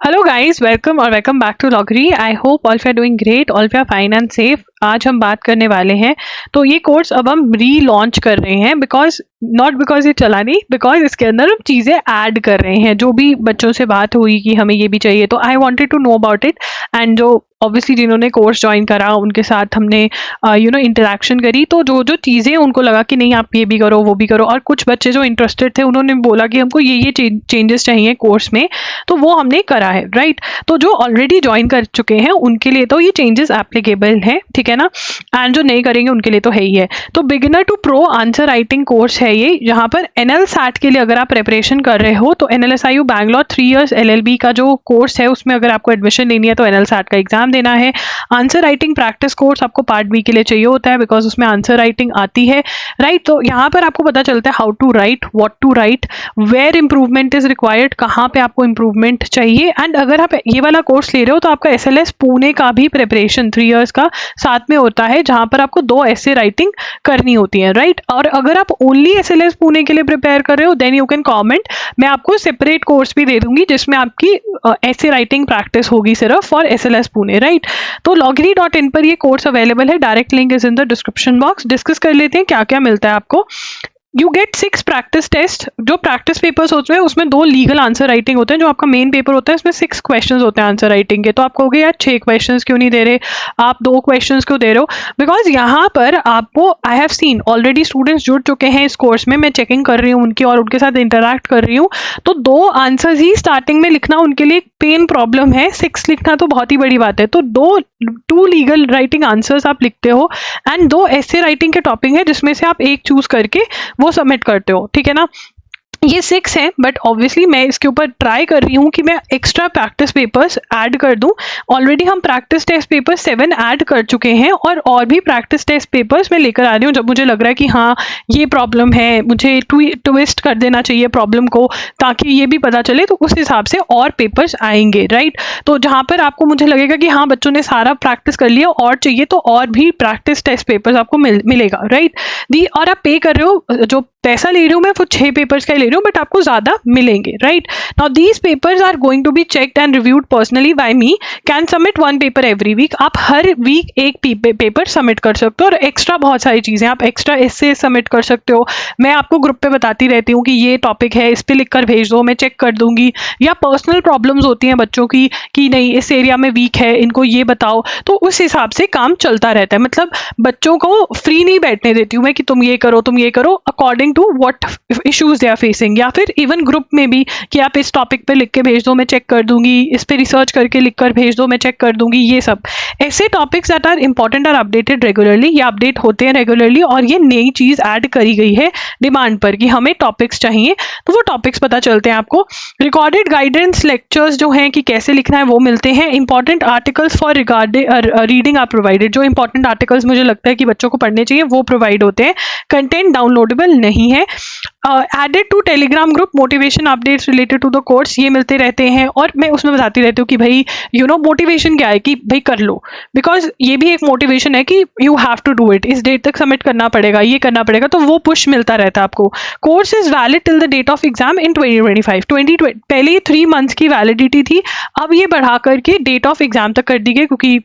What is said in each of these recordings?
Hello guys, welcome back to लॉगरी। I hope all you are doing great, all you are fine and safe. आज हम बात करने वाले हैं, तो ये कोर्स अब हम री लॉन्च कर रहे हैं बिकॉज ये चला नहीं, बिकॉज इसके अंदर हम चीज़ें ऐड कर रहे हैं। जो भी बच्चों से बात हुई कि हमें ये भी चाहिए, तो I wanted to know about it. And जो ऑब्वियसली जिन्होंने कोर्स ज्वाइन करा उनके साथ हमने इंटरेक्शन करी, तो जो जो चीज़ें उनको लगा कि नहीं आप ये भी करो वो भी करो, और कुछ बच्चे जो इंटरेस्टेड थे उन्होंने बोला कि हमको ये चेंजेस चाहिए कोर्स में, तो वो हमने करा है, राइट। तो जो ऑलरेडी ज्वाइन कर चुके हैं उनके लिए तो ये चेंजेस एप्लीकेबल हैं, ठीक है ना। एंड जो नहीं करेंगे उनके लिए तो है ही है। तो beginner to pro answer writing course है ये, जहाँ पर एनएल सैट के लिए अगर आप प्रिपरेशन कर रहे हो तो NLSIU बैंगलोर 3 इयर्स LLB का जो कोर्स है उसमें अगर आपको एडमिशन लेनी है तो एनएल सैट का एग्जाम देना है। आंसर राइटिंग प्रैक्टिस कोर्स आपको पार्ट बी के लिए चाहिए होता है, बिकॉज उसमें आंसर राइटिंग आती है, राइट। तो यहाँ पर आपको पता चलता है how to write, what to write, where improvement is required, कहाँ पे आपको इंप्रूवमेंट चाहिए। एंड अगर आप ये वाला कोर्स ले रहे हो तो आपका SLS पुणे का भी प्रिपरेशन 3 इयर्स का साथ में होता है, जहाँ पर आपको 2 ऐसे राइटिंग करनी होती है, राइट। और अगर आप ओनली SLS पुणे के लिए प्रिपेयर कर रहे हो देन यू कैन कमेंट, मैं आपको सेपरेट कोर्स भी दे दूंगी जिसमें आपकी ऐसे राइटिंग प्रैक्टिस होगी सिर्फ फॉर SLS पुणे, राइट। तो loggery.in पर ये कोर्स अवेलेबल है, direct link is in the description box. Discuss कर लेते हैं क्या क्या मिलता है आपको। You get 6 practice test. जो प्रैक्टिस पेपर्स होते हैं उसमें 2 लीगल आंसर राइटिंग होते हैं, जो आपका मेन पेपर होता है इसमें 6 क्वेश्चंस होते हैं आंसर राइटिंग के। तो आप कहोगे यार 6 क्वेश्चंस क्यों नहीं दे रहे, आप 2 क्वेश्चंस क्यों दे रहे हो? बिकॉज यहाँ पर आपको, I have seen already students जुड़ चुके हैं इस कोर्स में, मैं चेकिंग कर रही हूँ उनकी और उनके साथ इंटरैक्ट कर रही हूँ, तो 2 आंसर्स ही स्टार्टिंग में लिखना उनके लिए पेन प्रॉब्लम है। 6 लिखना तो बहुत ही बड़ी बात है। तो 2 लीगल राइटिंग आंसर्स आप लिखते हो एंड 2 ऐसे राइटिंग के टॉपिक है जिसमें से आप एक चूज करके वो सबमिट करते हो, ठीक है ना। ये 6 हैं, बट ऑब्वियसली मैं इसके ऊपर ट्राई कर रही हूँ कि मैं एक्स्ट्रा प्रैक्टिस पेपर्स ऐड कर दूँ। ऑलरेडी हम प्रैक्टिस टेस्ट पेपर 7 ऐड कर चुके हैं, और भी प्रैक्टिस टेस्ट पेपर्स मैं लेकर आ रही हूँ जब मुझे लग रहा है कि हाँ ये प्रॉब्लम है, मुझे ट्विस्ट कर देना चाहिए प्रॉब्लम को ताकि ये भी पता चले, तो उस हिसाब से और पेपर्स आएंगे, राइट। तो जहाँ पर आपको मुझे लगेगा कि हाँ बच्चों ने सारा प्रैक्टिस कर लिया और चाहिए, तो और भी प्रैक्टिस टेस्ट पेपर्स आपको मिलेगा, राइट। और आप पे कर रहे हो, जो पैसा ले रही हूँ मैं वो 6 पेपर्स का ही ले रही हूँ, बट आपको ज्यादा मिलेंगे, right. Now these papers are going to be checked and reviewed personally by me. Can submit 1 paper every week. आप हर वीक एक पेपर सबमिट कर सकते हो, और एक्स्ट्रा बहुत सारी चीजें, आप एक्स्ट्रा एसे सबमिट कर सकते हो। मैं आपको ग्रुप पे बताती रहती हूँ कि ये टॉपिक है, इस पे लिख कर भेज दो, मैं चेक कर दूंगी। या पर्सनल प्रॉब्लम्स होती हैं बच्चों की कि नहीं इस एरिया में वीक है, इनको ये बताओ, तो उस हिसाब से काम चलता रहता है। मतलब बच्चों को फ्री नहीं बैठने देती हूँ मैं कि तुम ये करो according to what issues they are facing. या फिर इवन ग्रुप में भी कि आप इस टॉपिक पे लिख के भेज दो, मैं चेक कर दूंगी, इस पे रिसर्च करके लिख कर भेज दो, मैं चेक कर दूंगी। ये सब ऐसे topics that are important are updated regularly, ये अपडेट होते हैं रेगुलरली, और ये नई चीज ऐड करी गई है डिमांड पर कि हमें टॉपिक्स चाहिए, तो वो टॉपिक्स पता चलते हैं आपको। रिकॉर्डेड गाइडेंस लेक्चर्स जो हैं कि कैसे लिखना है वो मिलते हैं। Important articles for reading are provided. जो इंपॉर्टेंट आर्टिकल्स मुझे लगता है कि बच्चों को पढ़ने चाहिए वो प्रोवाइड होते हैं। कंटेंट डाउनलोडेबल नहीं है। Added to Telegram group motivation updates related to the course, ये मिलते रहते हैं, और मैं उसमें बताती रहती हूँ कि भाई मोटिवेशन क्या है, कि भाई कर लो, बिकॉज ये भी एक मोटिवेशन है कि you have to do it, इस डेट तक सबमिट करना पड़ेगा, ये करना पड़ेगा, तो वो पुश मिलता रहता है आपको। Course is valid till the date of exam in 2025। पहले 3 मंथ्स की वैलिडिटी थी, अब ये बढ़ा करके डेट ऑफ एग्जाम तक कर दी गई, क्योंकि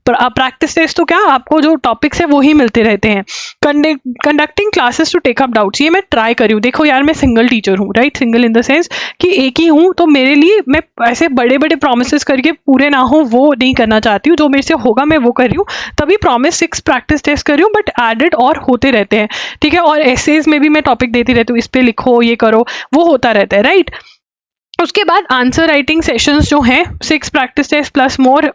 प्रैक्टिस टेस्ट तो क्या आपको जो टॉपिक्स है वो ही मिलते रहते हैं। Conducting classes to take up doubts, ये मैं ट्राई करी हूँ। देखो यार मैं सिंगल टीचर हूँ, right, single in the sense कि एक ही हूँ, तो मेरे लिए मैं ऐसे बड़े बड़े प्रोमिस करके पूरे ना हो वो नहीं करना चाहती हूँ। जो मेरे से होगा मैं वो कर रही हूँ, तभी प्रॉमिस 6 प्रैक्टिस टेस्ट कर रही हूँ, बट एडेड और होते रहते हैं, ठीक है। और एसेज में भी मैं टॉपिक देती रहती हूँ, इस पे लिखो, ये करो, वो होता रहता है, राइट। उसके बाद आंसर राइटिंग सेशंस जो हैं 6 practice test plus more,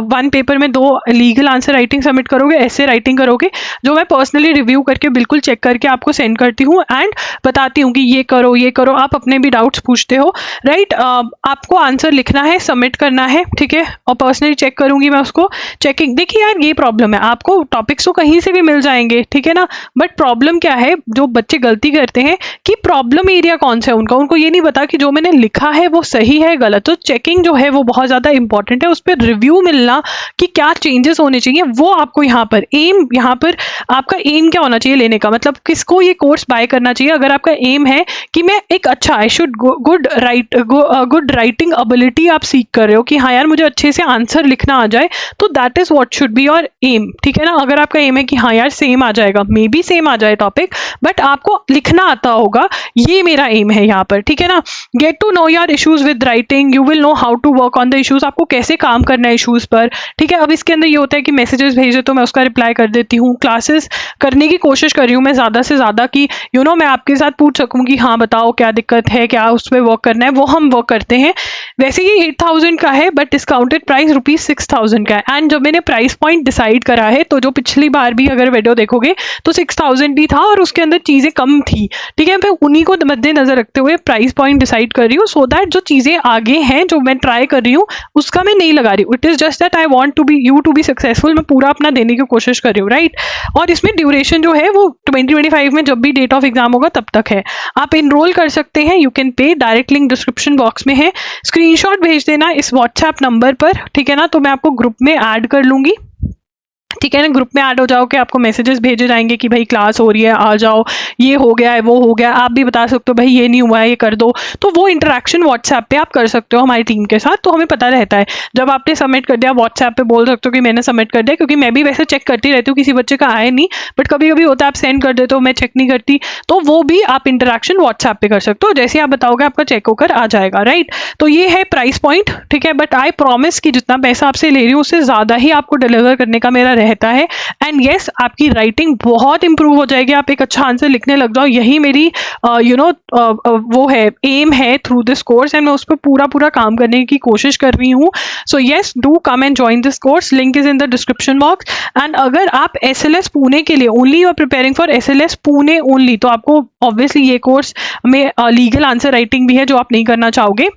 1 paper में 2 लीगल आंसर राइटिंग सबमिट करोगे, ऐसे राइटिंग करोगे, जो मैं पर्सनली रिव्यू करके बिल्कुल चेक करके आपको सेंड करती हूँ एंड बताती हूँ कि ये करो, आप अपने भी डाउट्स पूछते हो, राइट। आपको आंसर लिखना है, सबमिट करना है, ठीक है, और पर्सनली चेक करूंगी मैं उसको। चेकिंग, देखिए यार ये प्रॉब्लम है, आपको टॉपिक्स तो कहीं से भी मिल जाएंगे, ठीक है ना, बट प्रॉब्लम क्या है, जो बच्चे गलती करते हैं कि प्रॉब्लम एरिया कौन सा है उनको ये नहीं पता कि जो मैंने लिखा है वो सही है गलत, तो चेकिंग जो है वो बहुत ज़्यादा इंपॉर्टेंट है, उस पर रिव्यू मिलना कि क्या चेंजेस होने चाहिए वो आपको यहाँ पर आपका एम क्या होना चाहिए लेने का, मतलब किसको ये कोर्स बाय करना चाहिए। अगर आपका एम है कि मैं एक अच्छा I should good writing ability आप सीख कर रहे हो कि हाँ यार मुझे अच्छे से आंसर लिखना आ जाए, तो that is what should be your aim, ठीक है ना। अगर आपका एम है कि हाँ यार सेम आ जाएगा, मे बी सेम आ जाए टॉपिक, बट आपको लिखना आता होगा, ये मेरा एम है यहाँ पर, ठीक है ना। Get to know your issues with writing, you will know how to work on the issues, आपको कैसे काम करना है इश्यूज पर, ठीक है। अब इसके अंदर ये होता है कि मैसेजेस भेजे तो मैं उसका रिप्लाई कर देती हूँ, क्लासेस करने की कोशिश कर रही हूँ मैं ज़्यादा से ज़्यादा कि मैं आपके साथ पूछ सकूँ कि हाँ बताओ क्या दिक्कत है, क्या उस पर वर्क करना है, वो हम वर्क करते हैं। वैसे ये 8,000 का है बट डिस्काउंटेड प्राइस ₹6,000 का है। एंड जब मैंने प्राइस पॉइंट डिसाइड करा है, तो जो पिछली बार भी अगर वीडियो देखोगे तो 6,000 भी था और उसके अंदर चीज़ें कम थी, ठीक है। मैं उन्हीं को मद्देनजर रखते हुए प्राइस पॉइंट डिसाइड कर रही हूँ, सो दैट जो चीज़ें आगे हैं जो मैं ट्राई कर रही हूँ उसका मैं नहीं लगा रही हूँ। It is just that I want to be you to be successful, मैं पूरा अपना देने की कोशिश कर रही हूँ, राइट। और इसमें ड्यूरेशन जो है वो 2025 में जब भी डेट ऑफ एग्जाम होगा तब तक है। आप इनरोल कर सकते हैं, you can pay, direct link description box में है। स्क्रीनशॉट भेज देना इस व्हाट्सएप नंबर पर, ठीक है ना, तो मैं आपको ग्रुप में ऐड कर लूँगी, ठीक है ना। ग्रुप में ऐड हो जाओ कि आपको मैसेजेस भेजे जाएंगे कि भाई क्लास हो रही है आ जाओ, ये हो गया है वो हो गया, आप भी बता सकते हो भाई ये नहीं हुआ है ये कर दो, तो वो इंटरेक्शन व्हाट्सएप पे आप कर सकते हो हमारी टीम के साथ, तो हमें पता रहता है। जब आपने सबमिट कर दिया व्हाट्सएप पे बोल सकते हो कि मैंने सबमिट कर दिया, क्योंकि मैं भी वैसे चेक करती रहती हूँ, किसी बच्चे का आए नहीं, बट कभी कभी होता है आप सेंड कर देते हो मैं चेक नहीं करती, तो वो भी आप इंटरेक्शन व्हाट्सएप पे कर सकते हो, जैसे आप बताओगे आपका चेक होकर आ जाएगा, राइट। तो ये है प्राइस पॉइंट, ठीक है, बट आई प्रॉमिस कि जितना पैसा आपसे ले रही हूँ उससे ज़्यादा ही आपको डिलीवर करने का मेरा रहता है। एंड येस आपकी राइटिंग बहुत इंप्रूव हो जाएगी, आप एक अच्छा आंसर लिखने लग जाओ, यही मेरी वो है एम है थ्रू दिस कोर्स, एंड मैं उस पर पूरा काम करने की कोशिश कर रही हूँ। So yes do come and join this course, link is in the description box. And अगर आप SLS पुणे के लिए only you are preparing for SLS Pune only, तो आपको ऑब्वियसली ये कोर्स में लीगल आंसर राइटिंग भी है जो आप नहीं करना चाहोगे,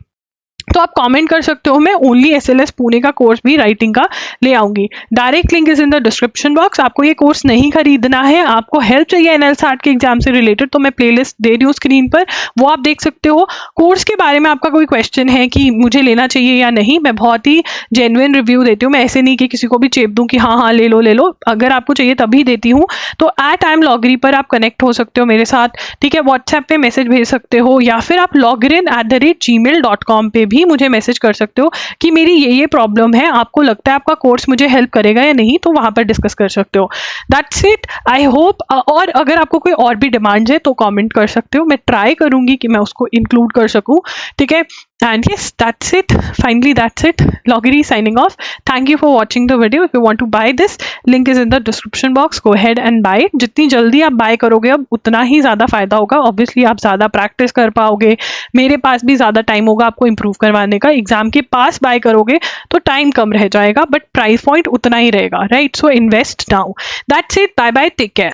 तो आप कमेंट कर सकते हो, मैं ओनली SLS पुणे का कोर्स भी राइटिंग का ले आऊंगी। Direct link is in the description box. आपको ये कोर्स नहीं खरीदना है, आपको हेल्प चाहिए NL-SAT के एग्जाम से रिलेटेड, तो मैं प्लेलिस्ट दे रही हूँ स्क्रीन पर, वो आप देख सकते हो। कोर्स के बारे में आपका कोई क्वेश्चन है कि मुझे लेना चाहिए या नहीं, मैं बहुत ही जेन्युइन रिव्यू देती हूँ, मैं ऐसे नहीं कि किसी को भी चेप दूँ कि हाँ ले लो, अगर आपको चाहिए तभी देती हूँ। तो @IMLogri पर आप कनेक्ट हो सकते हो मेरे साथ, ठीक है, व्हाट्सएप पे मैसेज भेज सकते हो, या फिर आप login@gmail.com पे भी मुझे मैसेज कर सकते हो कि मेरी ये प्रॉब्लम है, आपको लगता है आपका कोर्स मुझे हेल्प करेगा या नहीं, तो वहां पर डिस्कस कर सकते हो। That's it, I hope. और अगर आपको कोई और भी डिमांड्स है तो कमेंट कर सकते हो, मैं ट्राई करूंगी कि मैं उसको इंक्लूड कर सकूं, ठीक है। And yes, that's it. Finally, that's it. Logri signing off. Thank you for watching the video. If you want to buy this, link is in the description box. Go ahead and buy it. जितनी जल्दी आप buy करोगे अब उतना ही ज़्यादा फायदा होगा। Obviously आप ज़्यादा प्रैक्टिस कर पाओगे, मेरे पास भी ज़्यादा टाइम होगा आपको इम्प्रूव करवाने का। एग्जाम के पास buy करोगे तो टाइम कम रह जाएगा, बट प्राइस पॉइंट उतना ही रहेगा, right. So invest now. That's it, bye bye, take care.